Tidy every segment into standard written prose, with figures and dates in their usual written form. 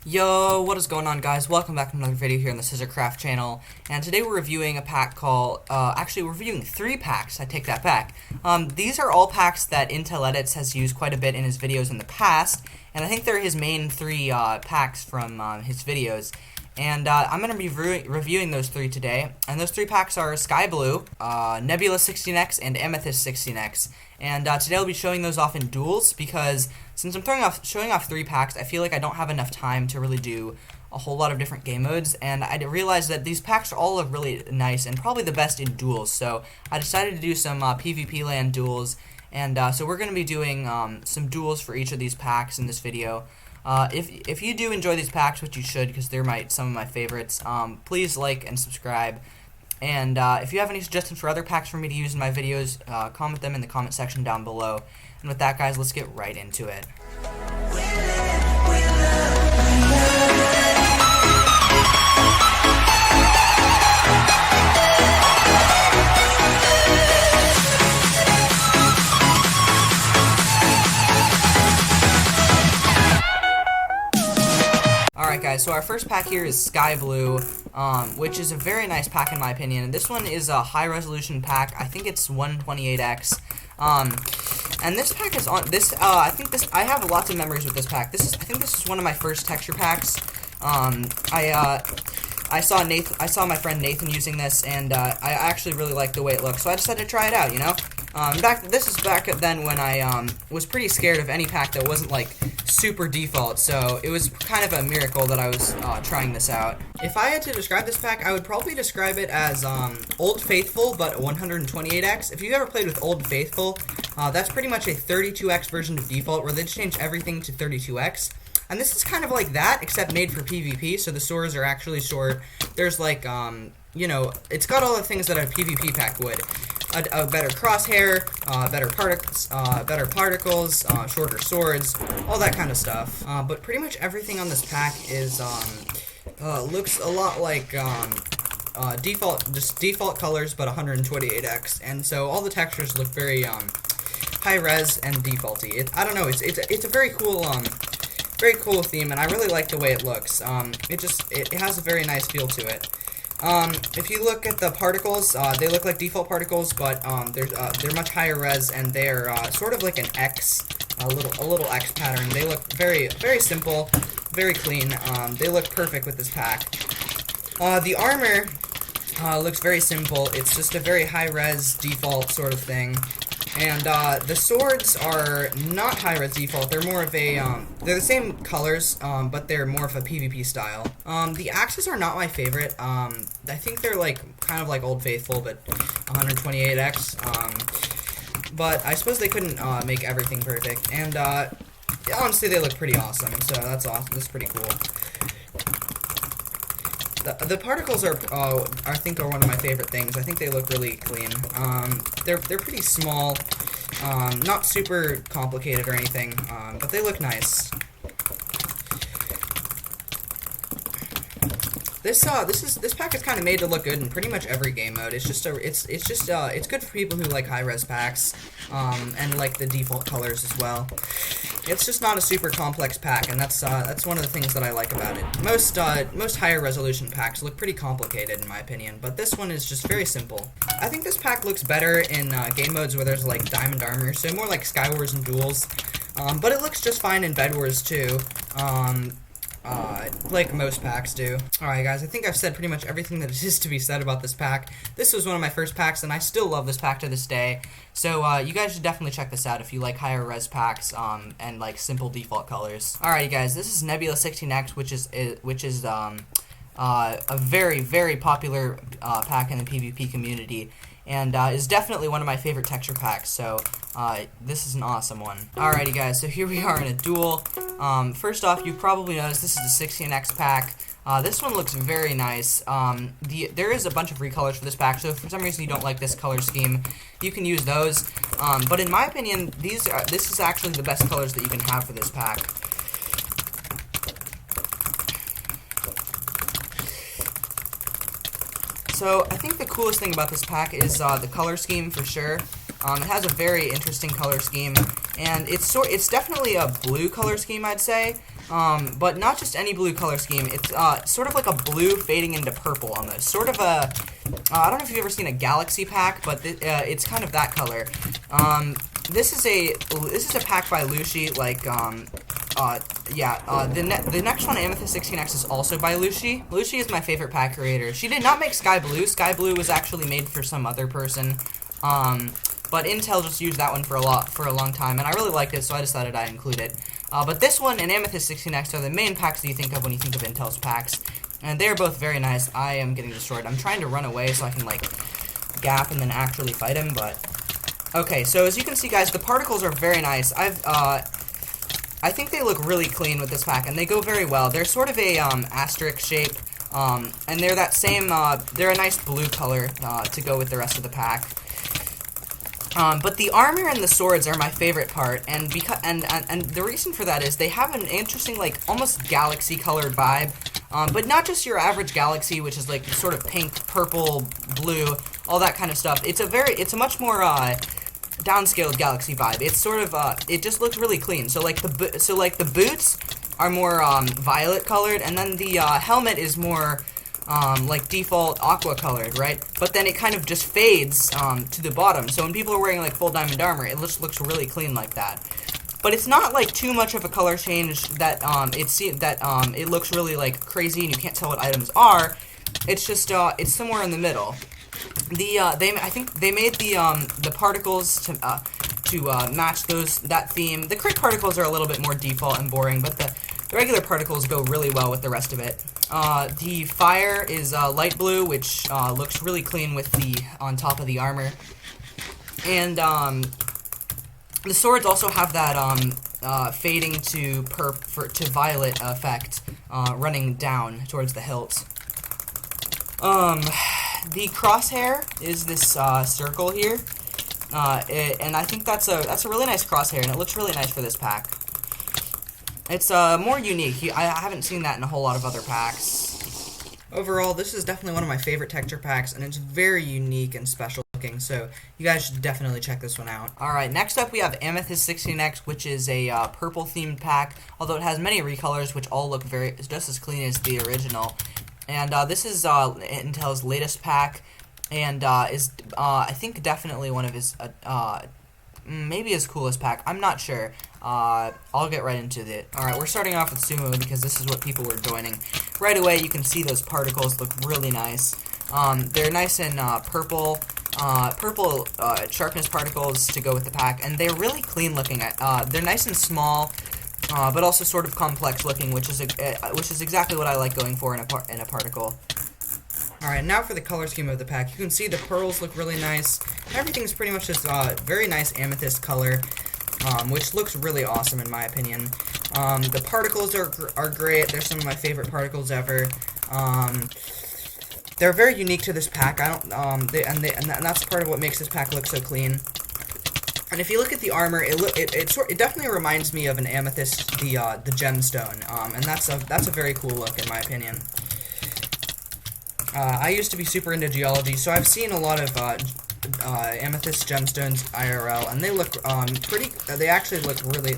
Yo, what is going on, guys? Welcome back to another video here on the Scissorcraft channel. And today we're reviewing a pack called, actually we're reviewing 3 packs, I take that back. These are all packs that Intel Edits has used quite a bit in his videos in the past, and I think they're his main 3 packs from his videos. And I'm going to be reviewing those 3 today, and those 3 packs are Sky Blue, Nebula 16x, and Amethyst 16x. And today I'll be showing those off in duels, because since I'm showing off 3 packs, I feel like I don't have enough time to really do a whole lot of different game modes, and I realized that these packs all look really nice and probably the best in duels, so I decided to do some pvp.land duels, and so we're going to be doing some duels for each of these packs in this video. If you do enjoy these packs, which you should because they're some of my favorites, please like and subscribe. And if you have any suggestions for other packs for me to use in my videos, comment them in the comment section down below. And with that, guys, let's get right into it. Alright, guys, so our first pack here is Sky Blue, which is a very nice pack in my opinion. And this one is a high resolution pack. I think it's 128x. And this pack is on this. I have lots of memories with this pack. I think this is one of my first texture packs. I saw my friend Nathan using this, and I actually really liked the way it looked, so I decided to try it out. This is back then when I was pretty scared of any pack that wasn't like super default, so it was kind of a miracle that I was trying this out. If I had to describe this pack, I would probably describe it as Old Faithful, but 128x. If you've ever played with Old Faithful, that's pretty much a 32x version of default, where they change everything to 32x. And this is kind of like that, except made for PvP, so the swords are actually short. There's like, it's got all the things that a PvP pack would. A better crosshair, better particles, shorter swords, all that kind of stuff. But pretty much everything on this pack is, looks a lot like, default colors, but 128x. And so all the textures look very, high res and defaulty. I don't know, it's a very cool theme, and I really like the way it looks. It has a very nice feel to it. If you look at the particles, they look like default particles, but they're much higher res, and they're sort of like an X, a little X pattern. They look very, very simple, very clean. They look perfect with this pack. The armor looks very simple. It's just a very high res default sort of thing. And the swords are not high-res default. They're more of a, they're the same colors, but they're more of a PvP style. The axes are not my favorite. I think they're kind of like Old Faithful, but 128x. But I suppose they couldn't make everything perfect. And honestly, they look pretty awesome. So that's awesome. That's pretty cool. The particles I think are one of my favorite things. I think they look really clean. They're pretty small, not super complicated or anything, but they look nice. This pack is kind of made to look good in pretty much every game mode. It's good for people who like high res packs, and like the default colors as well. It's just not a super complex pack, and that's one of the things that I like about it. Most higher resolution packs look pretty complicated in my opinion, but this one is just very simple. I think this pack looks better in game modes where there's like diamond armor, so more like Sky Wars and duels. But it looks just fine in Bed Wars too. Like most packs do. Alright, guys, I think I've said pretty much everything that is to be said about this pack. This was one of my first packs, and I still love this pack to this day. So, you guys should definitely check this out if you like higher res packs, and like simple default colors. Alright, guys, this is Nebula 16x, which is a very, very popular pack in the PvP community, and is definitely one of my favorite texture packs, so this is an awesome one. Alrighty, guys, so here we are in a duel. First off, you probably noticed this is a 16x pack. This one looks very nice. There is a bunch of recolors for this pack, so if for some reason you don't like this color scheme, you can use those. But in my opinion, this is actually the best colors that you can have for this pack. So I think the coolest thing about this pack is the color scheme for sure. It has a very interesting color scheme, and it's definitely a blue color scheme, I'd say. but not just any blue color scheme. It's sort of like a blue fading into purple almost. Sort of a, I don't know if you've ever seen a galaxy pack, but it's kind of that color. This is a pack by Lucy, like, the next one, Amethyst 16x, is also by Lucy. Lucy is my favorite pack creator. She did not make Sky Blue. Sky Blue was actually made for some other person. But Intel just used that one for a long time, and I really liked it, so I decided I'd include it. But this one and Amethyst 16x are the main packs that you think of when you think of Intel's packs, and they're both very nice. I am getting destroyed. I'm trying to run away so I can, like, gap and then actually fight him, but... Okay, so as you can see, guys, the particles are very nice. I think they look really clean with this pack, and they go very well. They're sort of a, asterisk shape, and they're that same, they're a nice blue color, to go with the rest of the pack. But the armor and the swords are my favorite part, and the reason for that is they have an interesting, like, almost galaxy-colored vibe, but not just your average galaxy, which is, like, sort of pink, purple, blue, all that kind of stuff. It's a much more, downscaled galaxy vibe. It's sort of, it just looks really clean. So, like, the boots are more, violet colored, and then the, helmet is more... like default aqua colored, right? But then it kind of just fades to the bottom. So when people are wearing like full diamond armor, it just looks really clean like that. But it's not like too much of a color change that it looks really like crazy and you can't tell what items are. It's just it's somewhere in the middle. I think they made the particles to match that theme. The crit particles are a little bit more default and boring, but the regular particles go really well with the rest of it. The fire is light blue, which looks really clean with on top of the armor. And the swords also have that fading to violet effect running down towards the hilt. The crosshair is this circle here, and I think that's a really nice crosshair, and it looks really nice for this pack. It's more unique. I haven't seen that in a whole lot of other packs. Overall, this is definitely one of my favorite texture packs, and it's very unique and special looking, so you guys should definitely check this one out. Alright, next up we have Amethyst 16x, which is a purple-themed pack, although it has many recolors, which all look just as clean as the original. And this is Intel's latest pack, and is, I think, definitely one of his, maybe his coolest pack. I'm not sure. I'll get right into it. Alright, we're starting off with Sumo because this is what people were joining. Right away, you can see those particles look really nice. They're nice and purple sharpness particles to go with the pack, and they're really clean looking. They're nice and small, but also sort of complex looking, which is exactly what I like going for in a particle. Alright, now for the color scheme of the pack. You can see the pearls look really nice. Everything's pretty much just very nice amethyst color, which looks really awesome in my opinion. The particles are great. They're some of my favorite particles ever. They're very unique to this pack. And that's part of what makes this pack look so clean. And if you look at the armor, it definitely reminds me of an amethyst, the gemstone. And that's a very cool look in my opinion. I used to be super into geology, so I've seen a lot of amethyst gemstones IRL, and they look they actually look really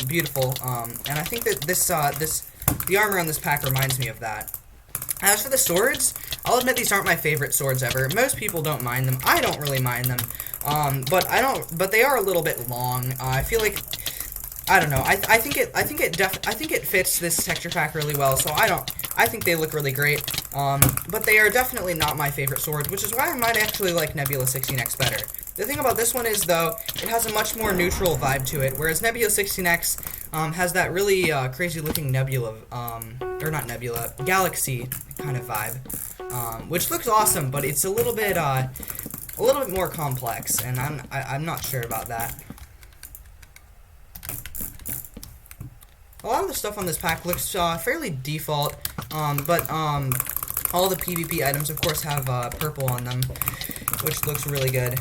beautiful. And I think that the armor on this pack reminds me of that. As for the swords, I'll admit these aren't my favorite swords ever. Most people don't mind them. I don't really mind them. But they are a little bit long. I feel like, I don't know. I think it fits this texture pack really well. So I think they look really great. But they are definitely not my favorite swords, which is why I might actually like Nebula 16x better. The thing about this one is, though, it has a much more neutral vibe to it, whereas Nebula 16x has that really crazy-looking nebula, or not nebula, galaxy kind of vibe, which looks awesome, but it's a little bit more complex, and I'm not sure about that. A lot of the stuff on this pack looks fairly default, but all the PvP items, of course, have purple on them, which looks really good.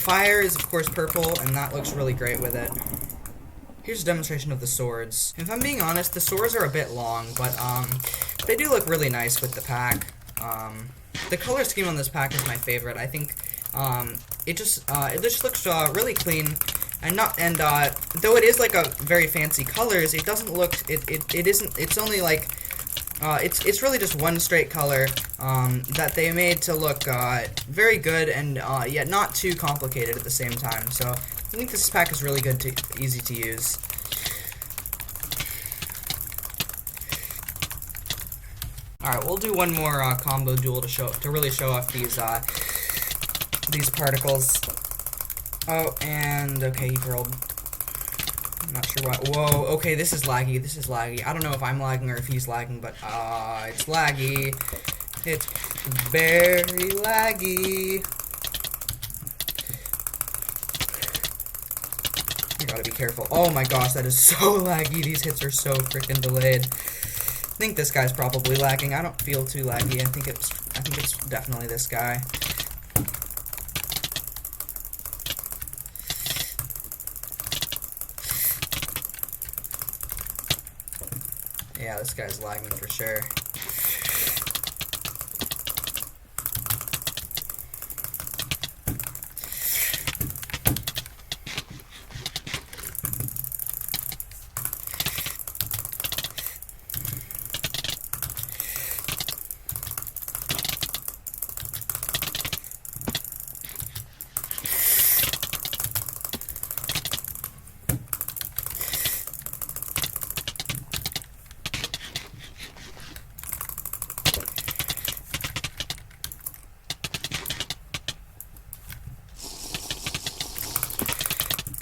fire is, of course, purple, and that looks really great with it. Here's a demonstration of the swords. If I'm being honest, the swords are a bit long, but they do look really nice with the pack. The color scheme on this pack is my favorite. I think it just looks really clean, and though it is like a very fancy colors, it doesn't look it isn't. It's only like it's really just one straight color that they made to look very good and yet not too complicated at the same time. So I think this pack is really good, easy to use. All right, we'll do one more combo duel to really show off these particles. Oh, and okay, he rolled. I'm not sure why. Whoa, okay, this is laggy. This is laggy. I don't know if I'm lagging or if he's lagging, but it's laggy. It's very laggy. I gotta be careful. Oh my gosh, that is so laggy. These hits are so freaking delayed. I think this guy's probably lagging. I don't feel too laggy. I think it's definitely this guy. Yeah, this guy's lagging for sure.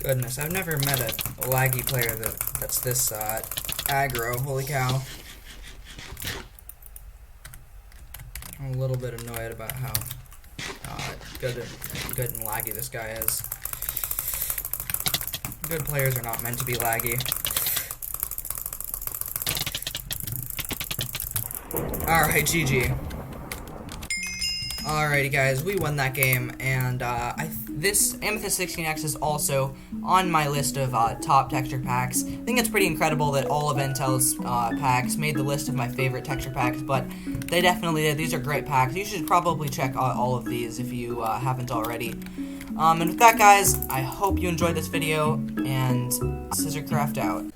Goodness, I've never met a laggy player that's this aggro. Holy cow. I'm a little bit annoyed about how good and laggy this guy is. Good players are not meant to be laggy. Alright, GG. Alrighty guys, we won that game, and this Amethyst 16x is also on my list of top texture packs. I think it's pretty incredible that all of Intel's packs made the list of my favorite texture packs, but they definitely did. These are great packs. You should probably check out all of these if you haven't already. And with that guys, I hope you enjoyed this video, and Scissorcraft out.